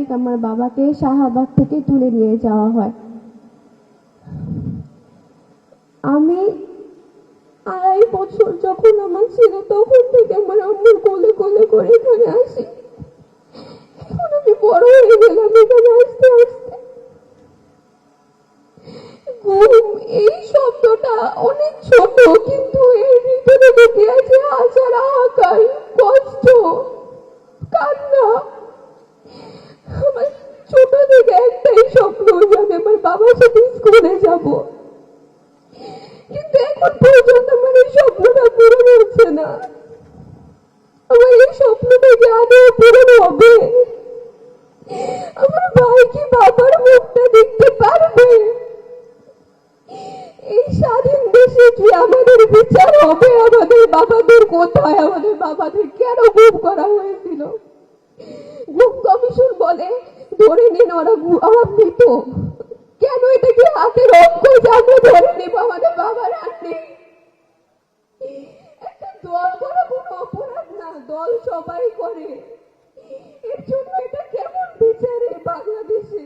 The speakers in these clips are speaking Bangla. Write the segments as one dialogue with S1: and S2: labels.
S1: তারিখ আমার বাবাকে শাহবাগ থেকে তুলে নিয়ে যাওয়া হয়। আমি 2.5 বছর যখন আমার ছিল তখন থেকে আমার আম্মুর কোলে কোলে করে এখানে আসি। এখন আমি বড় হয়ে গেলাম এখানে আসতে আসতে। ঘুম এই শব্দটা অনেক ছোট, কিন্তু এর ভিতরে ঢুকে আছে হাজার হাহাকার, কষ্ট, কান্না। আমার ছোট থেকে একটাই স্বপ্ন যে আমি আমার বাবার সাথে স্কুলে যাব, কিন্তু এখন পর্যন্ত আমার এই স্বপ্নটা পূরণ হচ্ছে না। আমার এই স্বপ্নটা কি আদৌ পূরণ হবে? আমার ভাই কি বাবার মুখটা দেখতে পারবে? এই স্বাধীন দেশে কি আমাদের বিচার হবে? আমাদের বাবাদের কোথায়? আমাদের বাবাদের কেন গুম করা হয়েছিল? গুম কমিশন বলে ধরে নিন ওরা মৃত। কেন এটা কি হাতের অঙ্ক যে আমরা ধরে নিব আমাদের বাবার হাত নেই? একটা দল করা কোনো অপরাধ না, দল সবাই করে। এর জন্য এটা কেমন বিচার এই বাংলাদেশে?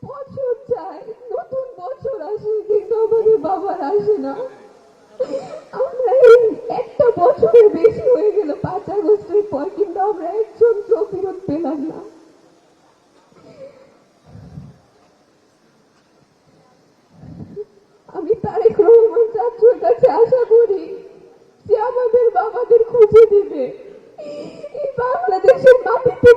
S1: বছর যায়, নতুন বছর আসে, কিন্তু আমাদের বাবার আসে না। আমরা এই একটা বছরের বেশি হয়ে গেল 5 আগস্টের পর, কিন্তু আমরা একজন ফেরত পেলাম না। আমি তারেক রহমান চাচুর কাছে আশা করি যে আমাদের বাবাদের খুঁজে দিবে। এই বাংলাদেশের মাটিতে